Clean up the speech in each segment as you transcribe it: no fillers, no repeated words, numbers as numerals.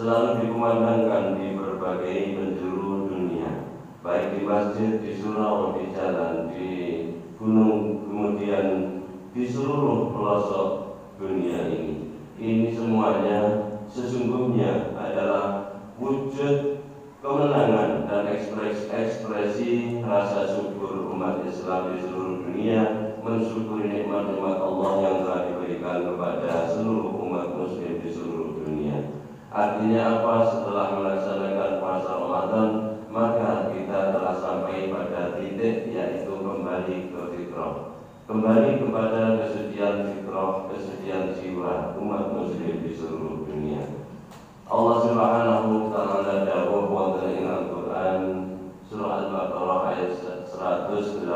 selalu dikumandangkan di berbagai penjuru dunia. baik di masjid, di surau, di jalan, di gunung, kemudian di seluruh pelosok dunia ini. Ini semuanya sesungguhnya adalah wujud kemenangan dan ekspresi rasa syukur umat Islam di seluruh dunia, mensyukuri nikmat-nikmat Allah yang telah diberikan kepada seluruh umat muslim di seluruh dunia. Artinya apa? Setelah melaksanakan puasa Ramadan, maka kita telah sampai pada titik, yaitu kembali ke fitrah, kembali kepada kesucian fitrah, kesucian jiwa umat muslim di seluruh dunia. Allah Subhanahu wa taala dawuh wonten ing Al-Qur'an surah Al-Baqarah ayat 185.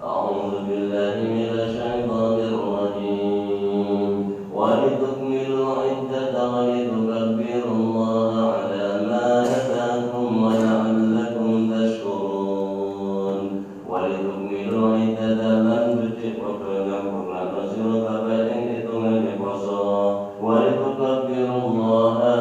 A'udzu billahi minasyaitonir rajim. Wa litukmilu 'iddata wa litukabbirullaha 'ala ma hadakum wa la'allakum tashkurun. Wa litukmilu 'iddata lan becik padha nyampurna sira kabeh ing hitungan poso. Wa litukabbirullaha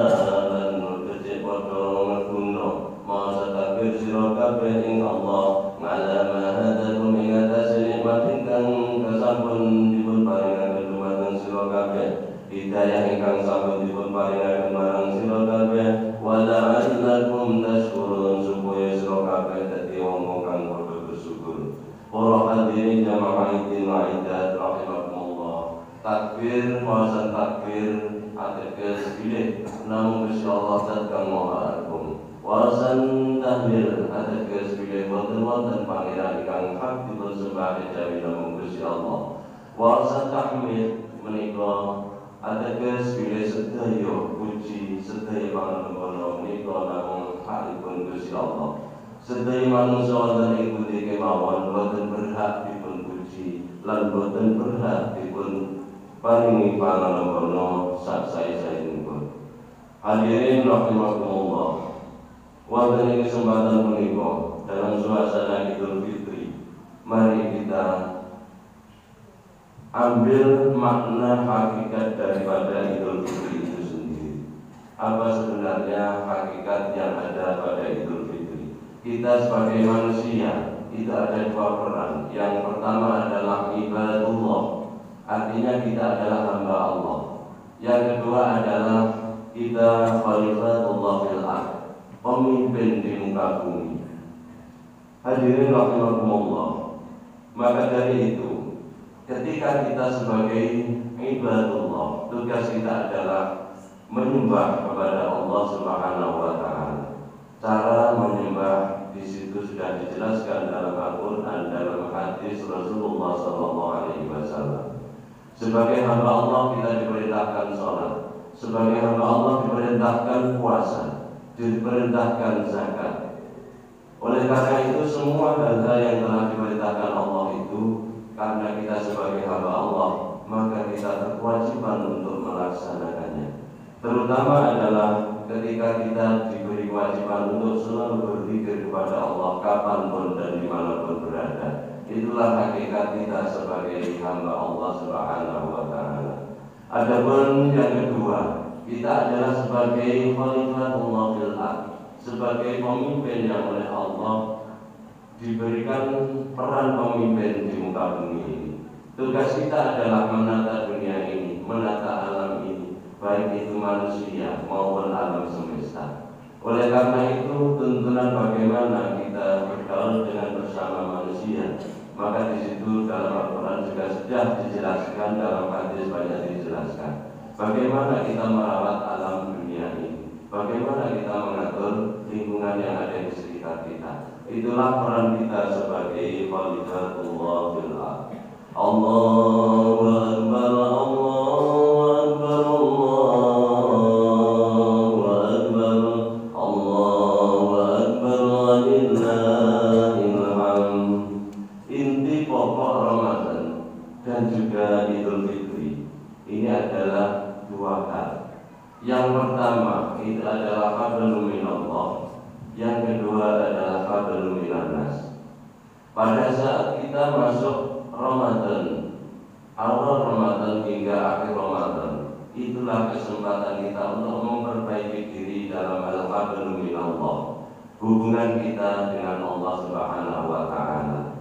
lan becik padha ngguno masa takbir sira kabeh ing Allah 'ala ma hadakum ing atase nikmat ingkang kasampun dipun paringaken dumateng sira kabeh, hidayah ingkang sampun dipun paringaken marang sira kabeh, wa la'allakum tashkurun supaya sira kabeh dadi wong kang padha bersyukur. Para hadirin jamaah idin wa idat rahimakumullah. Takbir, mawasan takbir ateges bilih namung Gusti Allah zat kang maha agung. Wawasan tahlil ateges bilih wonten pangeran ingkang hak dipun sembah kejawi namung Gusti Allah. Wawasan tahmid menika ateges bilih sedaya puji, sedaya pangapunten menika namung hakipun Gusti Allah. Sedaya manungsa wonten ing budi kemawon boten berhak dipun puji lan boten berhak dipun paringi pangapunten sak sae-saenipun. Hadirin rahimakumullah. Wonten ing kesempatan menika dalam suasana Idul Fitri, mari kita ambil makna hakikat daripada Idul Fitri itu sendiri. Apa sebenarnya hakikat yang ada pada Idul Fitri? Kita sebagai manusia, kita ada dua peran. Yang pertama adalah ibadatullah, artinya kita adalah hamba Allah. Yang kedua adalah kita khalifatullah fil ardh, pemimpin di muka bumi. Hadirin rahimakumullah. Maka dari itu, ketika kita sebagai ibadullah, tugas kita adalah menyembah kepada Allah Subhanahu wa taala. Cara menyembah di situ sudah dijelaskan dalam Al-Qur'an, dalam hadis Rasulullah SAW. Sebagai hamba Allah kita diperintahkan sholat, sebagai hamba Allah diperintahkan puasa, diperintahkan zakat. Oleh karena itu semua hal-hal yang telah diperintahkan Allah itu, karena kita sebagai hamba Allah, maka kita berkewajiban untuk melaksanakannya. Terutama adalah ketika kita diberi kewajiban untuk selalu berzikir kepada Allah kapanpun dan dimanapun berada. Itulah hakikat kita sebagai hamba Allah Subhanahu wa taala. Adapun yang kedua, kita adalah sebagai khalifatullah fil ardh, sebagai pemimpin yang oleh Allah diberikan peran pemimpin di muka bumi ini. Tugas kita adalah menata dunia ini, menata alam ini, baik itu manusia maupun alam semesta. Oleh karena itu, tuntunan bagaimana kita bergaul dengan bersama manusia, maka di situ dalam Al-Quran juga sudah dijelaskan, dalam hadis banyak dijelaskan. Bagaimana kita merawat alam dunia ini, bagaimana kita mengatur lingkungan yang ada di sekitar kita. Itulah peran kita sebagai khalifatullah fil ardh. Allahu Akbar, Allahu Akbar, Allahu Akbar, Allahu Akbar, walillahil hamd. Inti pokok Ramadan dan juga Idul Fitri ini adalah dua hal. Yang pertama itu adalah hablum minallah, yang kedua adalah hablum minannas. Pada saat kita masuk Ramadan, awal Ramadan hingga akhir Ramadan, itulah kesempatan kita untuk memperbaiki diri dalam al-hablum minallah, hubungan kita dengan Allah Subhanahu wa Ta'ala.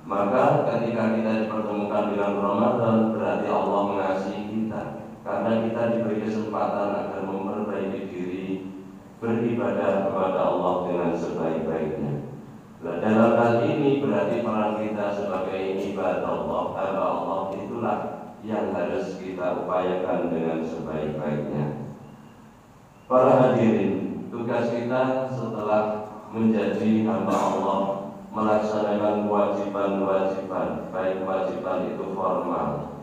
Maka ketika kita dipertemukan dengan Ramadan, berarti Allah mengasihi kita karena kita diberi kesempatan agar memperbaiki diri, beribadah kepada Allah dengan sebaik-baiknya. Nah, dalam hal ini berarti peran kita sebagai ibadah Allah, hamba Allah itulah yang harus kita upayakan dengan sebaik-baiknya. Para hadirin, tugas kita setelah menjadi hamba Allah melaksanakan kewajiban-kewajiban, baik kewajiban itu formal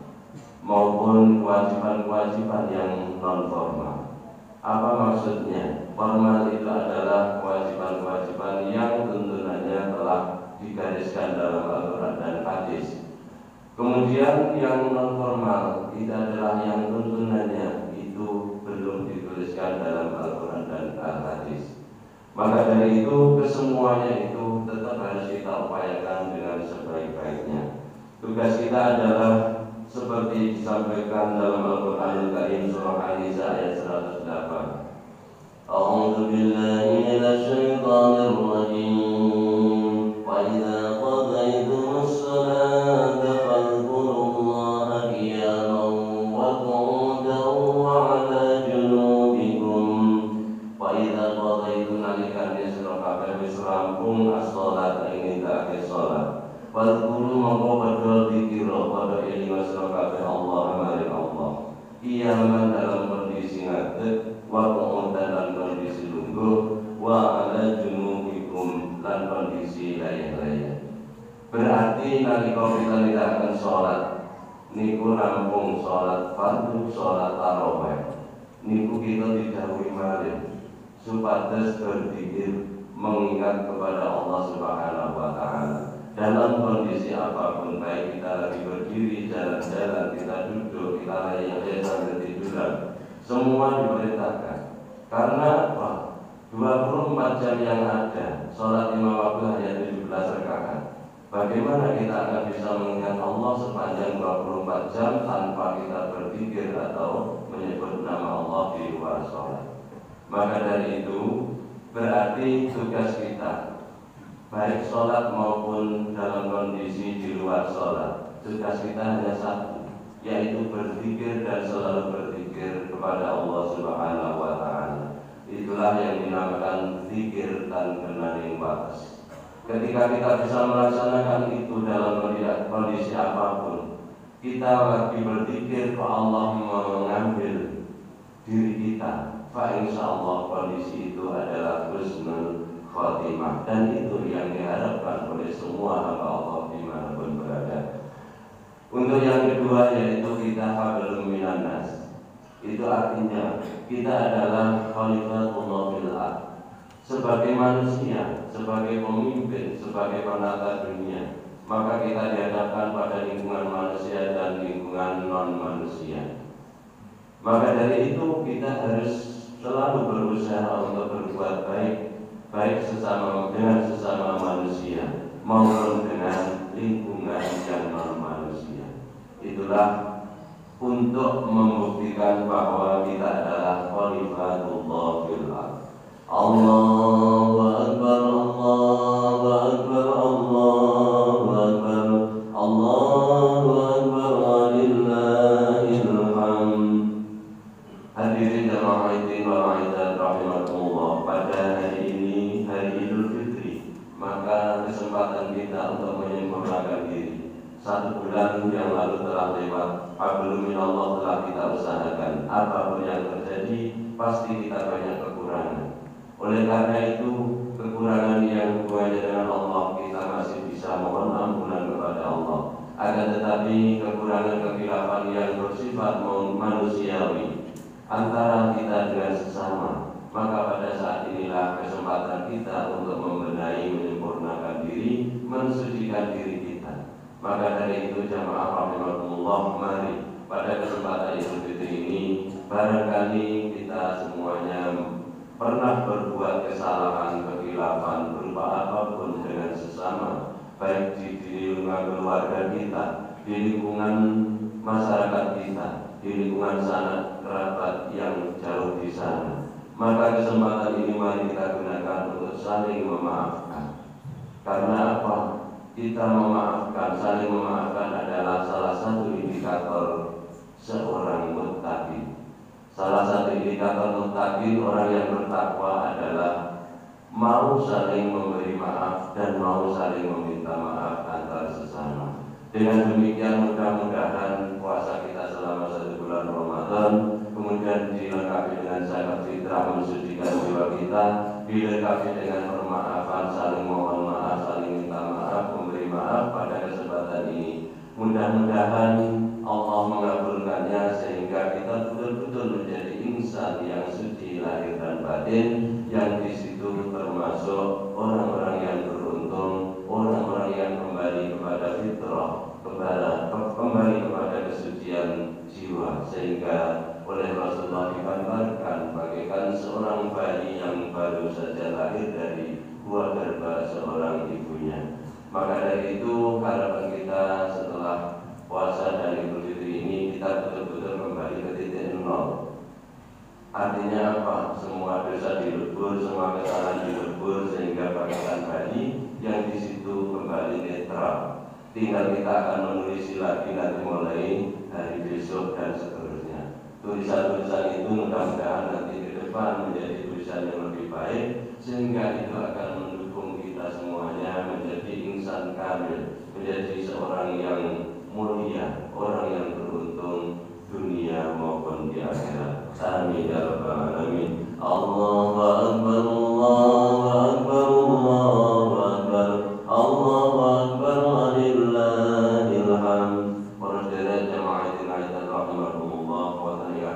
maupun kewajiban-kewajiban yang non formal. Apa maksudnya? Formal itu adalah kewajiban-kewajiban yang tentunya telah digariskan dalam Al-Quran dan hadis. Kemudian yang non formal itu adalah yang tuntunannya itu belum dituliskan dalam Al-Quran dan hadis. Maka dari itu kesemuanya itu tetap harus kita upayakan dengan sebaik-baiknya. Tugas kita adalah seperti disampaikan dalam Al-Quran Al-Karim surah An-Nisa ayat 108. A'udzu billahi minasy syaithanir rajim. Wa idza qadaytumus salata fadhkurullaha qiyaman wa qu'udan wa 'ala junubikum. Wa idza qadaytum nalikane sira kabeh wis rampung as-shalat ing nindakake salat. Fadhkuru mongko padha dikira padha eling sira kabeh Allah maring Allah. Qiyaman dalam kondisi ngadeg, wa qu'udan dalam kondisi lungguh, wa 'ala junubikum lan kondisi layah-layah. Berarti nalika kita nindakaken salat niku rampung salat fardu, salat tarawih. Niku kita didhawuhi malih supados berzikir mengingat kepada Allah Subhanahu wa Ta'ala dalam kondisi apapun, baik kita lagi berdiri, jalan-jalan, kita duduk, kita layang-layang sambil tiduran, semua diperintahkan. Karena apa? 24 jam yang ada, sholat 5 waktu hanya 17 rakaat. Bagaimana kita akan bisa mengingat Allah sepanjang 24 jam tanpa kita berzikir atau menyebut nama Allah di luar sholat? Maka dari itu berarti tugas kita baik sholat maupun dalam kondisi di luar sholat, tugas kita hanya satu, yaitu berzikir dan selalu berzikir kepada Allah Subhanahu wa Ta'ala. Itulah yang dinamakan zikir dan kenaling batas. Ketika kita bisa melaksanakan itu dalam kondisi apapun, kita lagi berzikir ke Allah mengambil diri kita, insya Allah kondisi itu adalah husnul khotimah, dan itu yang diharapkan oleh semua hamba Allah dimanapun berada. Untuk yang kedua yaitu kita hablum minan nas. Itu artinya kita adalah khalifatullah fil ardh. Sebagai manusia, sebagai pemimpin, sebagai penata dunia, maka kita dihadapkan pada lingkungan manusia dan lingkungan non manusia. Maka dari itu kita harus selalu berusaha untuk berbuat baik sesama manusia maupun dengan lingkungan yang non manusia. Itulah untuk membuktikan bahwa kita adalah khalifatullah fil ardh. Allahu akbar, Allahu akbar, Allahu akbar, Allahu akbar, walillahil hamd. Hadirin jamaah itin wa maidat rahimakumullah, pada hari ini hari Idul Fitri, maka kesempatan kita untuk menyempurnakan diri. 1 bulan yang lalu telah lewat, hablum minallah telah kita usahakan. Apapun yang terjadi, pasti kita banyak kekurangan. Oleh karena itu, kekurangan yang hubungannya dengan Allah, kita masih bisa mohon ampunan kepada Allah. Akan tetapi kekurangan kekhilafan yang bersifat manusiawi antara kita dengan sesama, maka pada saat inilah kesempatan kita untuk membenahi, menyempurnakan diri, mensucikan diri kita. Maka dari itu jamaah rahimakumullah, mari pada kesempatan Idul Fitri ini barangkali kita semuanya pernah berbuat kesalahan, kekhilafan berupa apapun dengan sesama, baik di lingkungan keluarga kita, di lingkungan masyarakat kita, di lingkungan sanak kerabat yang jauh di sana. Maka kesempatan ini mari kita gunakan untuk saling memaafkan. Karena apa? Kita memaafkan, saling memaafkan adalah salah satu indikator seorang muttaqin. Salah satu indikator muttaqin, orang yang bertakwa, adalah mau saling memberi maaf dan mau saling meminta maaf antar sesama. Dengan demikian mudah-mudahan puasa kita selama 1 bulan Ramadan kemudian dilengkapi dengan zakat fitrah mensucikan jiwa kita, dilengkapi dengan permaafan, saling mohon maaf, saling minta maaf, memberi maaf pada kesempatan ini. Mudah-mudahan Allah mengabulkannya sehingga kita betul-betul menjadi insan yang suci lahir dan batin, yang di situ termasuk orang-orang yang beruntung, orang-orang yang kembali kepada fitrah, kembali kepada kesucian jiwa, sehingga oleh Rasulullah digambarkan bagaikan seorang bayi yang baru saja lahir dari buah gerba seorang ibunya. Maka dari itu harapan kita setelah puasa dan Idul Fitri ini, kita betul-betul kembali ke titik nol. Artinya apa? Semua dosa dilebur, semua kesalahan dilebur, sehingga bagaikan bayi yang di situ kembali netral. Tinggal kita akan menulis lagi nanti mulai hari besok dan seterusnya. Tulisan-tulisan itu mudah-mudahan nanti ke depan menjadi tulisan yang lebih baik, sehingga itu akan mendukung kita semuanya menjadi insan kamil, menjadi seorang yang mulia, orang yang beruntung dunia maupun di akhirat. Amin ya rabbal alamin. Allahu akbar, Allahu akbar, Allahu akbar, Allahu akbar, walillahil hamd. Para hadirin jamaah Aidan rahimakumullah, wa ta'ala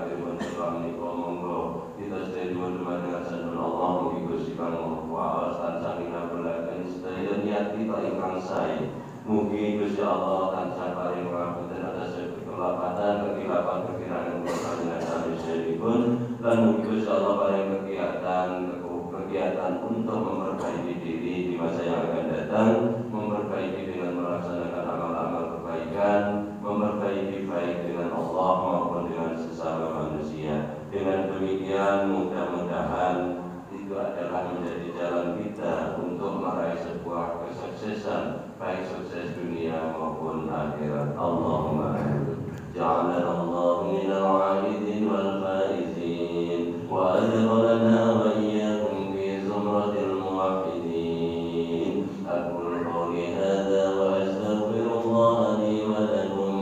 wa monggo kita sedaya dengan sanjung Allah mugi Gusti kang wa awasan saking ngabulaken sedaya niat kita ingkang sae. Mugi Gusti Allah tansah paring pangapunten atas kelapatan, kekilapan, kekirangan dengan sanesipun, lan mugi Gusti Allah paring kegiatan untuk memperbaiki diri di masa yang akan datang, memperbaiki dengan melaksanakan amal-amal kebaikan, memperbaiki baik dengan Allah maupun dengan sesama manusia. Dengan demikian mudah-mudahan itu adalah menjadi jalan kita untuk meraih sebuah kesuksesan, baik sukses dunia maupun akhirat. Allahumma amin. Ja'alana Allah minal 'aidin wal faizin wa adkhalana wa iyyakum fi zumratil muwahhidin. Aqulu qawli hadza wa astaghfirullah li wa lakum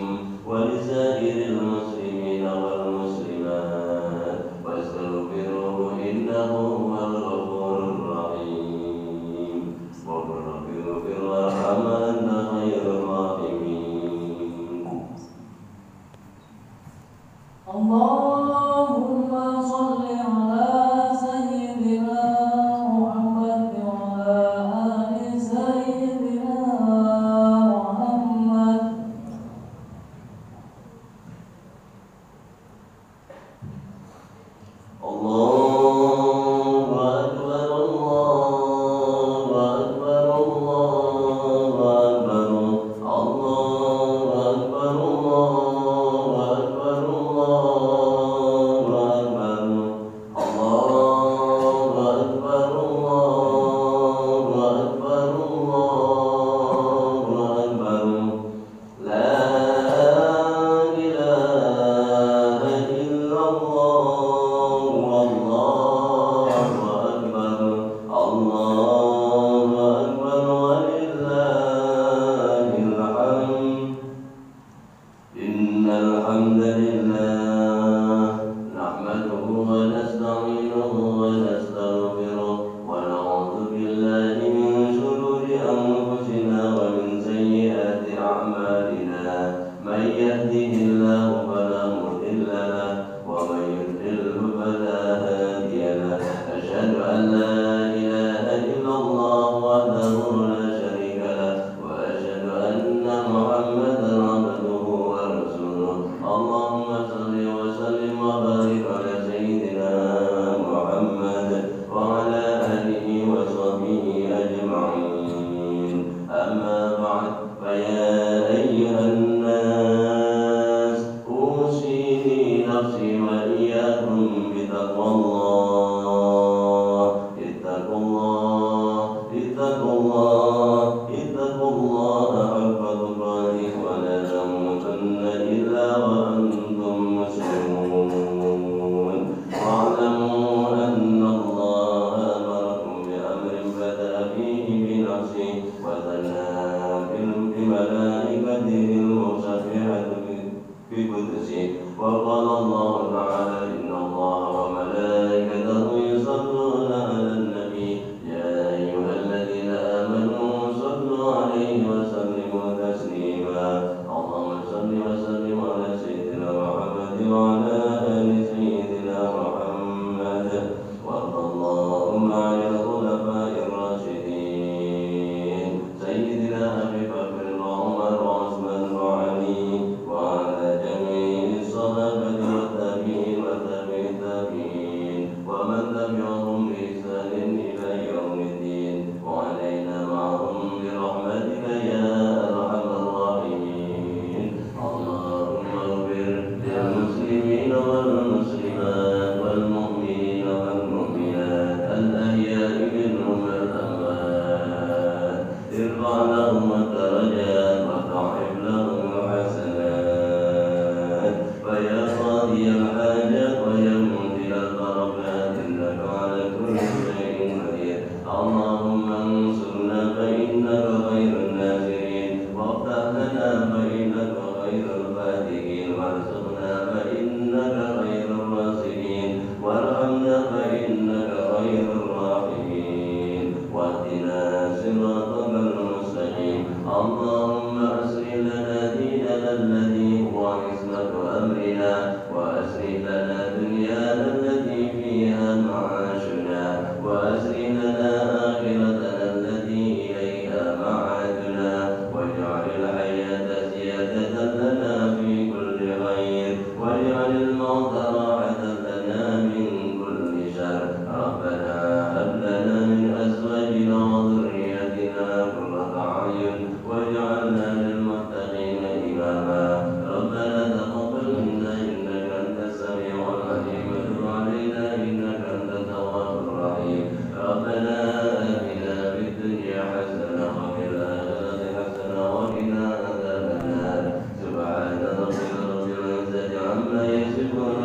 wa lisairil muslimin wal muslimat wastaghfiruhu innahu huwal ghafurur rahim. Waghfir warhamna anta khairur rahimin. Allahumma shalli ala sayyidina Muhammad wa ala ali sayyidina الله اتقوا الله حق تقاته ولا تموتن إلا وأنتم مسلمون واعلموا أن الله أمركم بأمر بدأ فيه بنفسه وثنى بملائكته المسبحة بقدسه وقال الله تعالى إن الله وملائكته يصلون على النبي يا أيها الذين آمنوا صلوا عليه وسلموا تسليما اللهم صل وسلم على سيدنا محمد وعلى آل سيدنا محمد وارض اللهم عن الخلفاء الراشدين سيدنا أبي بكر وعمر وعثمان وعلي وعلى جميع الصحابة والتابعين وتابعي التابعين ومن تبعهم بإحسان إلى يوم الدين وعلينا معهم برحمتك يا أرحم الراحمين اللهم اغفر للمسلمين والمسلمات والمؤمنين والمؤمنات الأحياء منهم والأموات ارفع لهم الدرجات وضاعف لهم الحسنات فيا قاضي الحاجات ويا منزل البركات إنك على كل شيء قدير اللهم انصرنا فإنك خير الناصرين وافتح لنا فإنك خير الفاتحين وارزقنا فإنك خير الرازقين وارحمنا فإنك خير الراحمين واهدنا صراطك المستقيم اللهم أصلح لنا ديننا الذي هو عصمة أمرنا وأصلح لنا دنيانا التي فيها معاشنا وأصلح لنا آخرتنا التي إليها معادنا واجعل الحياة زيادة لنا في كل خير واجعل الموت راحة لنا من كل شر ربنا هب لنا من أزواجنا وذريتنا قرة أعين واجعلنا للمتقين إماما ربنا تقبل منا إنك أنت السميع العليم وتب علينا إنك أنت التواب الرحيم ربنا آتنا في الدنيا حسنة وفي الآخرة حسنة وقنا عذاب النار سبحان ربك رب العزة عما يصفون